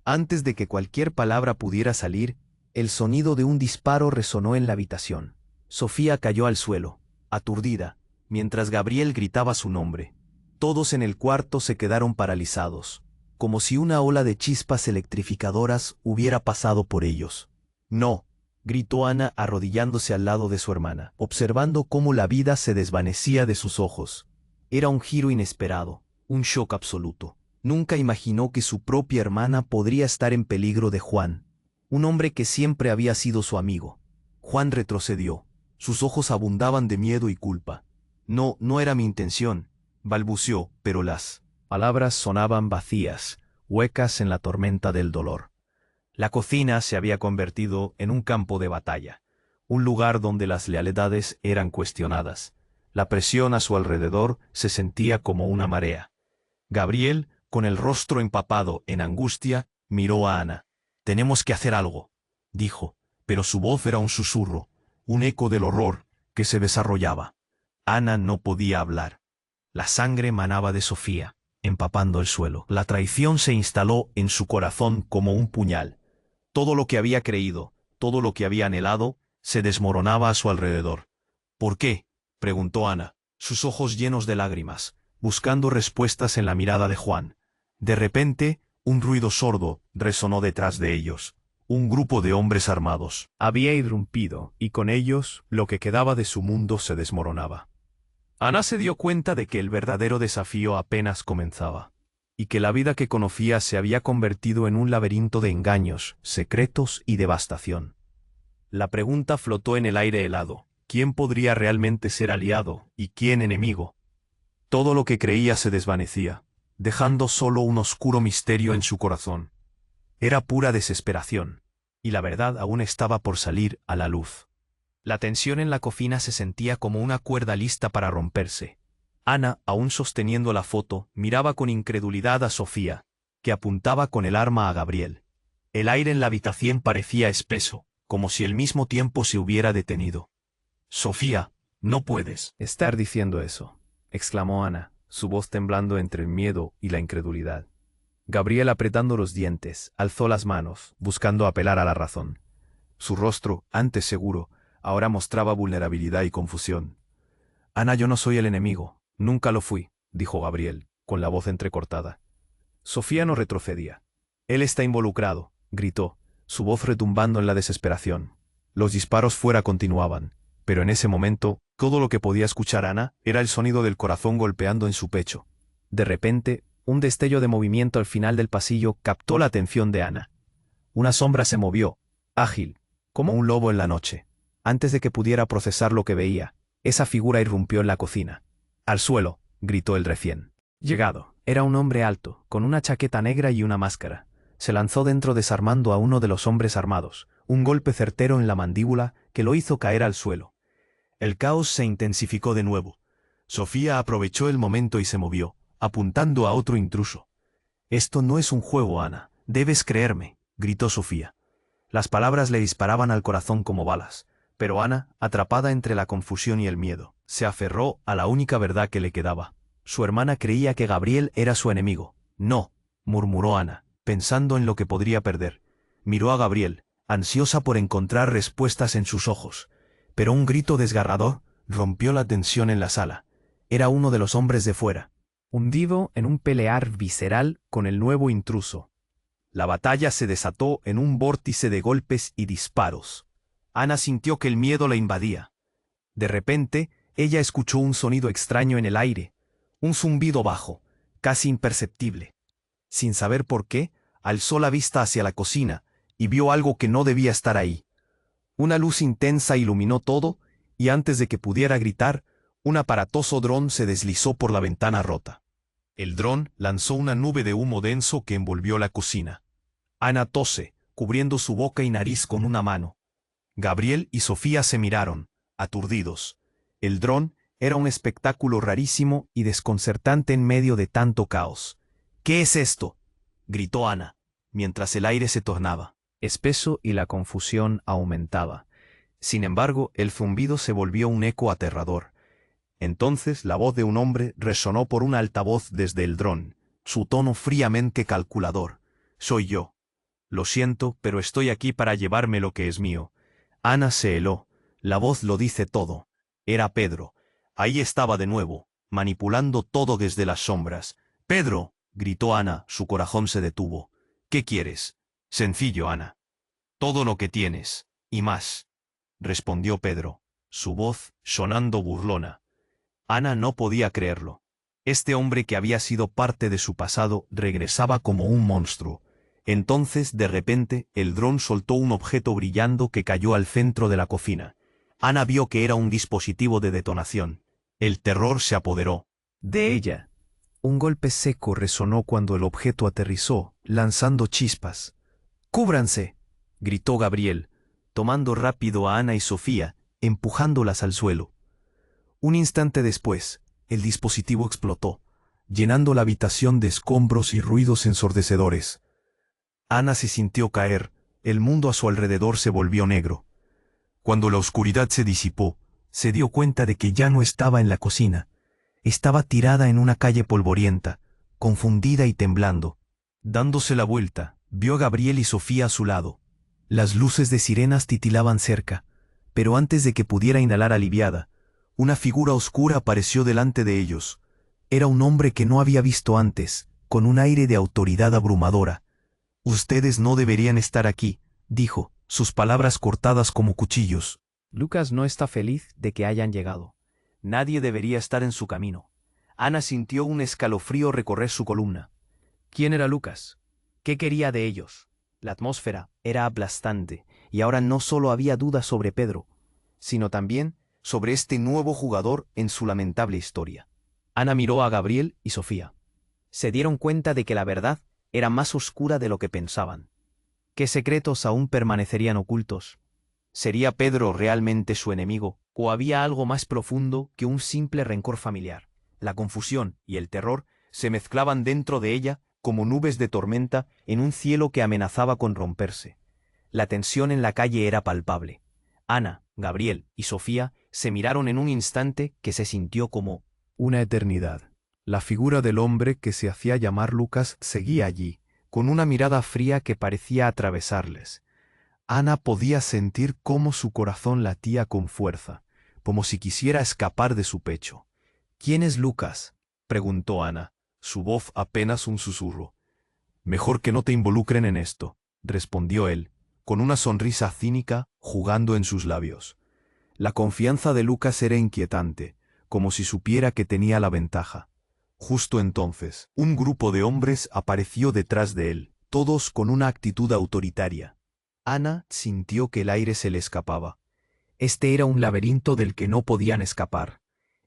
Antes de que cualquier palabra pudiera salir, el sonido de un disparo resonó en la habitación. Sofía cayó al suelo, aturdida, mientras Gabriel gritaba su nombre. Todos en el cuarto se quedaron paralizados, como si una ola de chispas electrificadoras hubiera pasado por ellos. «No», gritó Ana arrodillándose al lado de su hermana, observando cómo la vida se desvanecía de sus ojos. Era un giro inesperado, un shock absoluto. Nunca imaginó que su propia hermana podría estar en peligro de Juan, un hombre que siempre había sido su amigo. Juan retrocedió. Sus ojos abundaban de miedo y culpa. «No, no era mi intención», balbuceó, pero las palabras sonaban vacías, huecas en la tormenta del dolor. La cocina se había convertido en un campo de batalla, un lugar donde las lealtades eran cuestionadas. La presión a su alrededor se sentía como una marea. Gabriel, con el rostro empapado en angustia, miró a Ana. «Tenemos que hacer algo», dijo, pero su voz era un susurro, un eco del horror que se desarrollaba. Ana no podía hablar. La sangre manaba de Sofía, empapando el suelo. La traición se instaló en su corazón como un puñal. Todo lo que había creído, todo lo que había anhelado, se desmoronaba a su alrededor. «¿Por qué?», preguntó Ana, sus ojos llenos de lágrimas, buscando respuestas en la mirada de Juan. De repente, un ruido sordo resonó detrás de ellos. Un grupo de hombres armados había irrumpido, y con ellos, lo que quedaba de su mundo se desmoronaba. Ana se dio cuenta de que el verdadero desafío apenas comenzaba, y que la vida que conocía se había convertido en un laberinto de engaños, secretos y devastación. La pregunta flotó en el aire helado: ¿quién podría realmente ser aliado y quién enemigo? Todo lo que creía se desvanecía, dejando solo un oscuro misterio en su corazón. Era pura desesperación, y la verdad aún estaba por salir a la luz. La tensión en la cocina se sentía como una cuerda lista para romperse. Ana, aún sosteniendo la foto, miraba con incredulidad a Sofía, que apuntaba con el arma a Gabriel. El aire en la habitación parecía espeso, como si el mismo tiempo se hubiera detenido. «Sofía, no puedes estar diciendo eso», exclamó Ana, su voz temblando entre el miedo y la incredulidad. Gabriel, apretando los dientes, alzó las manos, buscando apelar a la razón. Su rostro, antes seguro, ahora mostraba vulnerabilidad y confusión. «Ana, yo no soy el enemigo. Nunca lo fui», dijo Gabriel, con la voz entrecortada. Sofía no retrocedía. «Él está involucrado», gritó, su voz retumbando en la desesperación. Los disparos fuera continuaban, pero en ese momento, todo lo que podía escuchar Ana era el sonido del corazón golpeando en su pecho. De repente, un destello de movimiento al final del pasillo captó la atención de Ana. Una sombra se movió, ágil, como un lobo en la noche. Antes de que pudiera procesar lo que veía, esa figura irrumpió en la cocina. «Al suelo», gritó el recién llegado. Era un hombre alto, con una chaqueta negra y una máscara. Se lanzó dentro desarmando a uno de los hombres armados, un golpe certero en la mandíbula que lo hizo caer al suelo. El caos se intensificó de nuevo. Sofía aprovechó el momento y se movió, apuntando a otro intruso. «Esto no es un juego, Ana. Debes creerme», gritó Sofía. Las palabras le disparaban al corazón como balas, pero Ana, atrapada entre la confusión y el miedo, se aferró a la única verdad que le quedaba. Su hermana creía que Gabriel era su enemigo. «No», murmuró Ana, pensando en lo que podría perder. Miró a Gabriel, ansiosa por encontrar respuestas en sus ojos, pero un grito desgarrador rompió la tensión en la sala. Era uno de los hombres de fuera, hundido en un pelear visceral con el nuevo intruso. La batalla se desató en un vórtice de golpes y disparos. Ana sintió que el miedo la invadía. De repente, ella escuchó un sonido extraño en el aire, un zumbido bajo, casi imperceptible. Sin saber por qué, alzó la vista hacia la cocina y vio algo que no debía estar ahí. Una luz intensa iluminó todo, y antes de que pudiera gritar, un aparatoso dron se deslizó por la ventana rota. El dron lanzó una nube de humo denso que envolvió la cocina. Ana tose, cubriendo su boca y nariz con una mano. Gabriel y Sofía se miraron, aturdidos. El dron era un espectáculo rarísimo y desconcertante en medio de tanto caos. «¿Qué es esto?», gritó Ana, mientras el aire se tornaba espeso y la confusión aumentaba. Sin embargo, el zumbido se volvió un eco aterrador. Entonces la voz de un hombre resonó por un altavoz desde el dron, su tono fríamente calculador. «Soy yo. Lo siento, pero estoy aquí para llevarme lo que es mío». Ana se heló. La voz lo dice todo. Era Pedro. Ahí estaba de nuevo, manipulando todo desde las sombras. «¡Pedro!», gritó Ana, su corazón se detuvo. «¿Qué quieres?». «Sencillo, Ana. Todo lo que tienes, y más», respondió Pedro, su voz sonando burlona. Ana no podía creerlo. Este hombre que había sido parte de su pasado regresaba como un monstruo. Entonces, de repente, el dron soltó un objeto brillando que cayó al centro de la cocina. Ana vio que era un dispositivo de detonación. El terror se apoderó de ella. Un golpe seco resonó cuando el objeto aterrizó, lanzando chispas. «¡Cúbranse!», gritó Gabriel, tomando rápido a Ana y Sofía, empujándolas al suelo. Un instante después, el dispositivo explotó, llenando la habitación de escombros y ruidos ensordecedores. Ana se sintió caer, el mundo a su alrededor se volvió negro. Cuando la oscuridad se disipó, se dio cuenta de que ya no estaba en la cocina. Estaba tirada en una calle polvorienta, confundida y temblando. Dándose la vuelta, vio a Gabriel y Sofía a su lado. Las luces de sirenas titilaban cerca, pero antes de que pudiera inhalar aliviada, una figura oscura apareció delante de ellos. Era un hombre que no había visto antes, con un aire de autoridad abrumadora. «Ustedes no deberían estar aquí», dijo, sus palabras cortadas como cuchillos. «Lucas no está feliz de que hayan llegado. Nadie debería estar en su camino». Ana sintió un escalofrío recorrer su columna. ¿Quién era Lucas? ¿Qué quería de ellos? La atmósfera era aplastante, y ahora no solo había dudas sobre Pedro, sino también sobre este nuevo jugador en su lamentable historia. Ana miró a Gabriel y Sofía. Se dieron cuenta de que la verdad era más oscura de lo que pensaban. ¿Qué secretos aún permanecerían ocultos? ¿Sería Pedro realmente su enemigo, o había algo más profundo que un simple rencor familiar? La confusión y el terror se mezclaban dentro de ella como nubes de tormenta en un cielo que amenazaba con romperse. La tensión en la calle era palpable. Ana, Gabriel y Sofía se miraron en un instante que se sintió como una eternidad. La figura del hombre que se hacía llamar Lucas seguía allí, con una mirada fría que parecía atravesarles. Ana podía sentir cómo su corazón latía con fuerza, como si quisiera escapar de su pecho. «¿Quién es Lucas?», preguntó Ana, su voz apenas un susurro. «Mejor que no te involucren en esto», respondió él, con una sonrisa cínica jugando en sus labios. La confianza de Lucas era inquietante, como si supiera que tenía la ventaja. Justo entonces, un grupo de hombres apareció detrás de él, todos con una actitud autoritaria. Ana sintió que el aire se le escapaba. Este era un laberinto del que no podían escapar.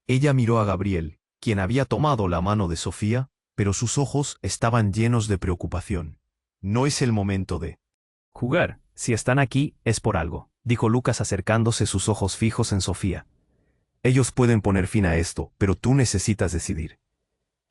Ella miró a Gabriel, quien había tomado la mano de Sofía, pero sus ojos estaban llenos de preocupación. «No es el momento de jugar. Si están aquí, es por algo», dijo Lucas acercándose, sus ojos fijos en Sofía. «Ellos pueden poner fin a esto, pero tú necesitas decidir».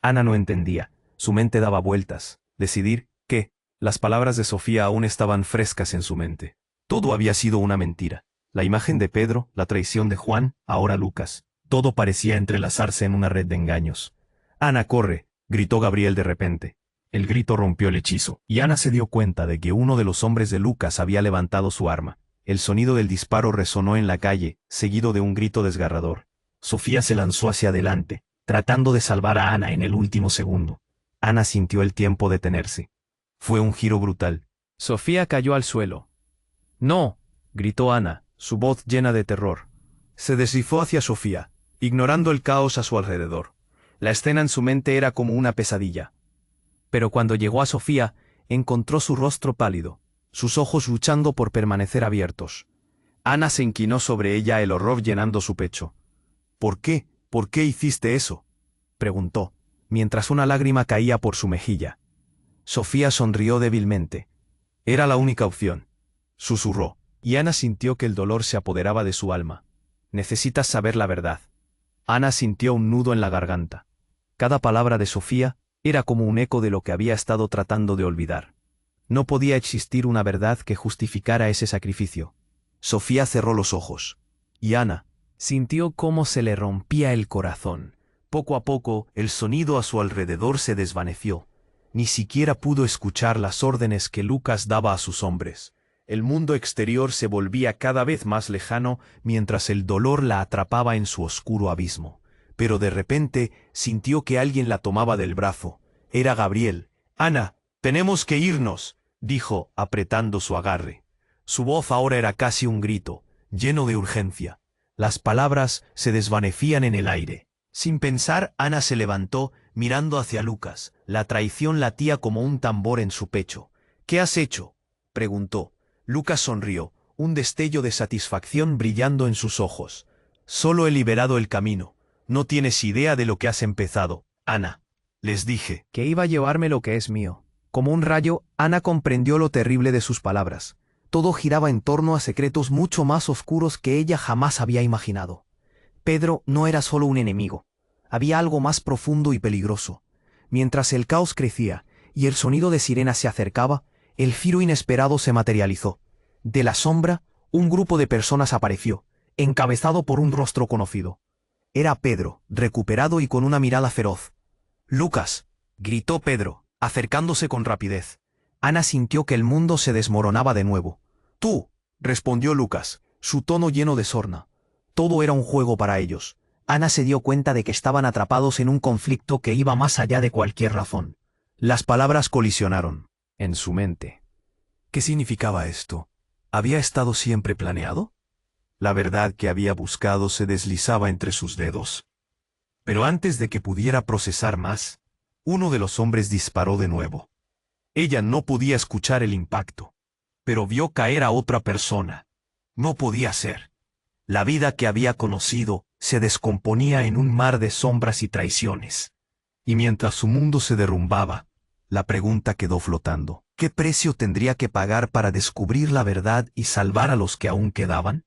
Ana no entendía. Su mente daba vueltas. ¿Decidir qué? Las palabras de Sofía aún estaban frescas en su mente. Todo había sido una mentira. La imagen de Pedro, la traición de Juan, ahora Lucas. Todo parecía entrelazarse en una red de engaños. «Ana, corre», gritó Gabriel de repente. El grito rompió el hechizo, y Ana se dio cuenta de que uno de los hombres de Lucas había levantado su arma. El sonido del disparo resonó en la calle, seguido de un grito desgarrador. Sofía se lanzó hacia adelante, tratando de salvar a Ana en el último segundo. Ana sintió el tiempo detenerse. Fue un giro brutal. Sofía cayó al suelo. ¡No!, gritó Ana, su voz llena de terror. Se deslizó hacia Sofía, ignorando el caos a su alrededor. La escena en su mente era como una pesadilla. Pero cuando llegó a Sofía, encontró su rostro pálido, sus ojos luchando por permanecer abiertos. Ana se inclinó sobre ella, el horror llenando su pecho. ¿Por qué? ¿Por qué hiciste eso?, preguntó, mientras una lágrima caía por su mejilla. Sofía sonrió débilmente. Era la única opción. Susurró, y Ana sintió que el dolor se apoderaba de su alma. Necesitas saber la verdad. Ana sintió un nudo en la garganta. Cada palabra de Sofía era como un eco de lo que había estado tratando de olvidar. No podía existir una verdad que justificara ese sacrificio. Sofía cerró los ojos. Y Ana sintió cómo se le rompía el corazón. Poco a poco, el sonido a su alrededor se desvaneció. Ni siquiera pudo escuchar las órdenes que Lucas daba a sus hombres. El mundo exterior se volvía cada vez más lejano mientras el dolor la atrapaba en su oscuro abismo. Pero de repente sintió que alguien la tomaba del brazo. Era Gabriel. «Ana, tenemos que irnos», dijo, apretando su agarre. Su voz ahora era casi un grito, lleno de urgencia. Las palabras se desvanecían en el aire. Sin pensar, Ana se levantó, mirando hacia Lucas. La traición latía como un tambor en su pecho. «¿Qué has hecho?», preguntó. Lucas sonrió, un destello de satisfacción brillando en sus ojos. «Solo he liberado el camino. No tienes idea de lo que has empezado, Ana. Les dije que iba a llevarme lo que es mío». Como un rayo, Ana comprendió lo terrible de sus palabras. Todo giraba en torno a secretos mucho más oscuros que ella jamás había imaginado. Pedro no era solo un enemigo. Había algo más profundo y peligroso. Mientras el caos crecía y el sonido de sirenas se acercaba, el giro inesperado se materializó. De la sombra, un grupo de personas apareció, encabezado por un rostro conocido. Era Pedro, recuperado y con una mirada feroz. «Lucas», gritó Pedro, acercándose con rapidez. Ana sintió que el mundo se desmoronaba de nuevo. «Tú», respondió Lucas, su tono lleno de sorna. Todo era un juego para ellos. Ana se dio cuenta de que estaban atrapados en un conflicto que iba más allá de cualquier razón. Las palabras colisionaron en su mente. ¿Qué significaba esto? ¿Había estado siempre planeado? La verdad que había buscado se deslizaba entre sus dedos. Pero antes de que pudiera procesar más, uno de los hombres disparó de nuevo. Ella no podía escuchar el impacto, pero vio caer a otra persona. No podía ser. La vida que había conocido se descomponía en un mar de sombras y traiciones. Y mientras su mundo se derrumbaba, la pregunta quedó flotando. ¿Qué precio tendría que pagar para descubrir la verdad y salvar a los que aún quedaban?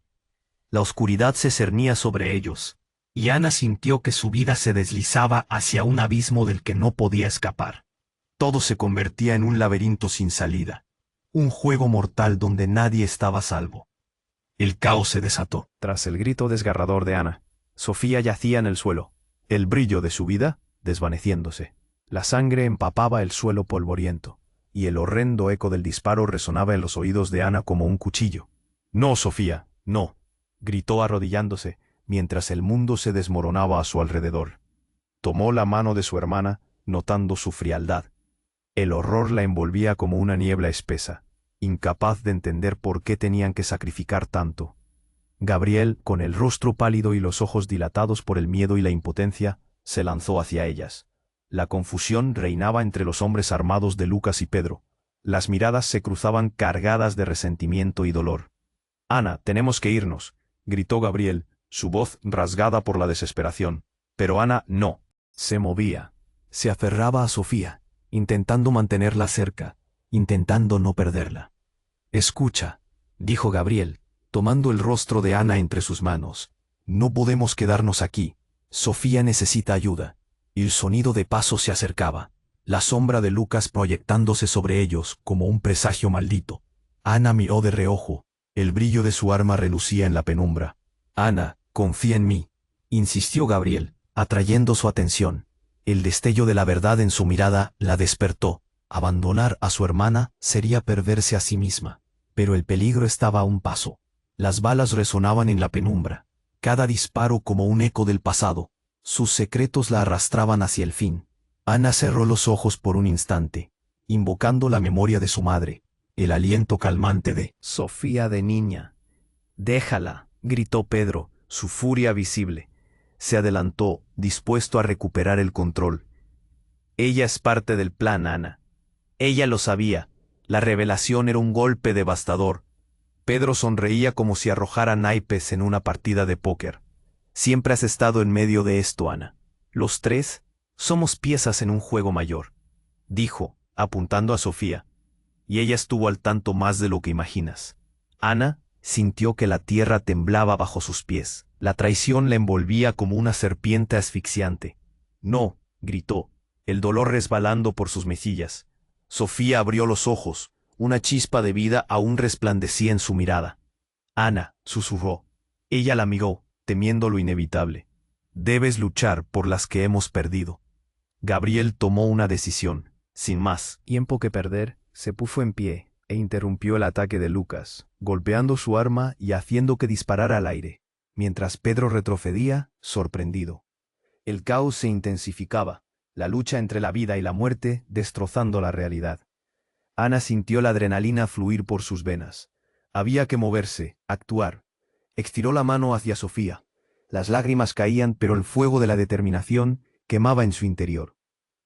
La oscuridad se cernía sobre ellos, y Ana sintió que su vida se deslizaba hacia un abismo del que no podía escapar. Todo se convertía en un laberinto sin salida, un juego mortal donde nadie estaba a salvo. El caos se desató. Tras el grito desgarrador de Ana, Sofía yacía en el suelo, el brillo de su vida desvaneciéndose. La sangre empapaba el suelo polvoriento, y el horrendo eco del disparo resonaba en los oídos de Ana como un cuchillo. «No, Sofía, no», gritó arrodillándose, mientras el mundo se desmoronaba a su alrededor. Tomó la mano de su hermana, notando su frialdad. El horror la envolvía como una niebla espesa, incapaz de entender por qué tenían que sacrificar tanto. Gabriel, con el rostro pálido y los ojos dilatados por el miedo y la impotencia, se lanzó hacia ellas. La confusión reinaba entre los hombres armados de Lucas y Pedro. Las miradas se cruzaban cargadas de resentimiento y dolor. «Ana, tenemos que irnos», gritó Gabriel, su voz rasgada por la desesperación. Pero Ana no se movía. Se aferraba a Sofía, intentando mantenerla cerca, intentando no perderla. «Escucha», dijo Gabriel, tomando el rostro de Ana entre sus manos. «No podemos quedarnos aquí. Sofía necesita ayuda». Y el sonido de pasos se acercaba, la sombra de Lucas proyectándose sobre ellos como un presagio maldito. Ana miró de reojo, el brillo de su arma relucía en la penumbra. «Ana, confía en mí», insistió Gabriel, atrayendo su atención. El destello de la verdad en su mirada la despertó. Abandonar a su hermana sería perderse a sí misma. Pero el peligro estaba a un paso. Las balas resonaban en la penumbra, cada disparo como un eco del pasado. Sus secretos la arrastraban hacia el fin. Ana cerró los ojos por un instante, invocando la memoria de su madre, el aliento calmante de Sofía de niña. Déjala, gritó Pedro, su furia visible. Se adelantó, dispuesto a recuperar el control. Ella es parte del plan, Ana. Ella lo sabía. La revelación era un golpe devastador. Pedro sonreía como si arrojara naipes en una partida de póker. Siempre has estado en medio de esto, Ana. Los tres somos piezas en un juego mayor, dijo, apuntando a Sofía. Y ella estuvo al tanto más de lo que imaginas. Ana sintió que la tierra temblaba bajo sus pies. La traición la envolvía como una serpiente asfixiante. No, gritó, el dolor resbalando por sus mejillas. Sofía abrió los ojos, una chispa de vida aún resplandecía en su mirada. Ana, susurró. Ella la miró, temiendo lo inevitable. Debes luchar por las que hemos perdido. Gabriel tomó una decisión, sin más tiempo que perder, se puso en pie e interrumpió el ataque de Lucas, golpeando su arma y haciendo que disparara al aire, mientras Pedro retrocedía, sorprendido. El caos se intensificaba, la lucha entre la vida y la muerte destrozando la realidad. Ana sintió la adrenalina fluir por sus venas. Había que moverse, actuar. Estiró la mano hacia Sofía. Las lágrimas caían, pero el fuego de la determinación quemaba en su interior.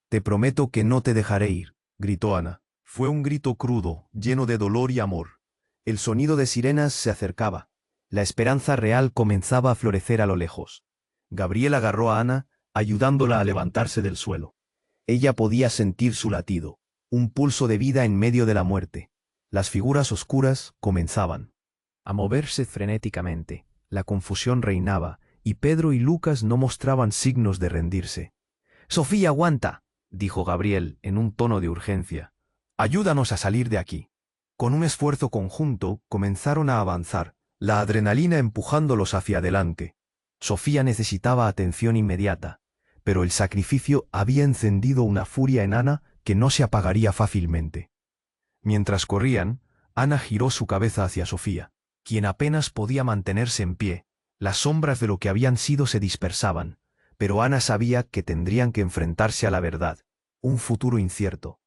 «Te prometo que no te dejaré ir», gritó Ana. Fue un grito crudo, lleno de dolor y amor. El sonido de sirenas se acercaba. La esperanza real comenzaba a florecer a lo lejos. Gabriel agarró a Ana, ayudándola a levantarse del suelo. Ella podía sentir su latido, un pulso de vida en medio de la muerte. Las figuras oscuras comenzaban a moverse frenéticamente. La confusión reinaba, y Pedro y Lucas no mostraban signos de rendirse. «Sofía, aguanta», dijo Gabriel en un tono de urgencia. «Ayúdanos a salir de aquí». Con un esfuerzo conjunto comenzaron a avanzar, la adrenalina empujándolos hacia adelante. Sofía necesitaba atención inmediata, pero el sacrificio había encendido una furia en Ana que no se apagaría fácilmente. Mientras corrían, Ana giró su cabeza hacia Sofía, quien apenas podía mantenerse en pie. Las sombras de lo que habían sido se dispersaban, pero Ana sabía que tendrían que enfrentarse a la verdad, un futuro incierto.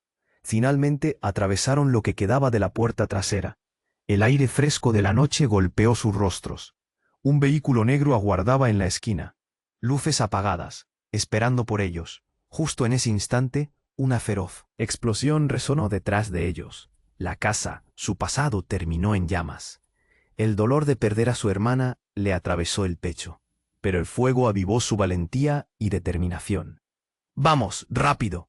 Finalmente atravesaron lo que quedaba de la puerta trasera. El aire fresco de la noche golpeó sus rostros. Un vehículo negro aguardaba en la esquina. Luces apagadas, esperando por ellos. Justo en ese instante, una feroz explosión resonó detrás de ellos. La casa, su pasado, terminó en llamas. El dolor de perder a su hermana le atravesó el pecho, pero el fuego avivó su valentía y determinación. «¡Vamos, rápido!»,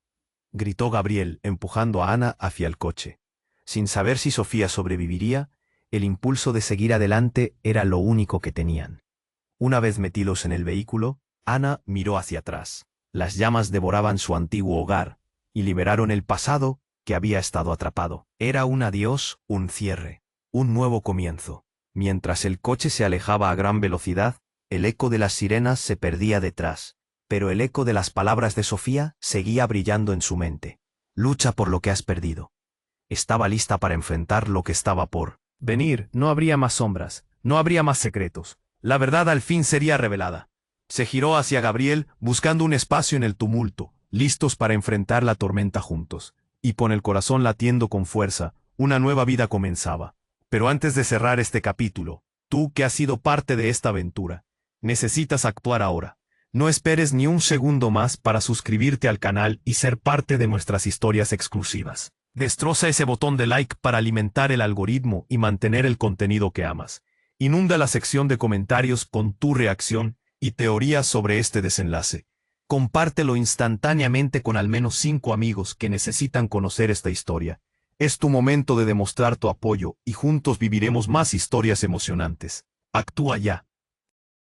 gritó Gabriel, empujando a Ana hacia el coche. Sin saber si Sofía sobreviviría, el impulso de seguir adelante era lo único que tenían. Una vez metidos en el vehículo, Ana miró hacia atrás. Las llamas devoraban su antiguo hogar, y liberaron el pasado que había estado atrapado. Era un adiós, un cierre, un nuevo comienzo. Mientras el coche se alejaba a gran velocidad, el eco de las sirenas se perdía detrás, pero el eco de las palabras de Sofía seguía brillando en su mente. «Lucha por lo que has perdido». Estaba lista para enfrentar lo que estaba por venir. No habría más sombras, no habría más secretos. La verdad al fin sería revelada. Se giró hacia Gabriel, buscando un espacio en el tumulto, listos para enfrentar la tormenta juntos. Y con el corazón latiendo con fuerza, una nueva vida comenzaba. Pero antes de cerrar este capítulo, tú que has sido parte de esta aventura, necesitas actuar ahora. No esperes ni un segundo más para suscribirte al canal y ser parte de nuestras historias exclusivas. Destroza ese botón de like para alimentar el algoritmo y mantener el contenido que amas. Inunda la sección de comentarios con tu reacción y teorías sobre este desenlace. Compártelo instantáneamente con al menos 5 amigos que necesitan conocer esta historia. Es tu momento de demostrar tu apoyo y juntos viviremos más historias emocionantes. Actúa ya.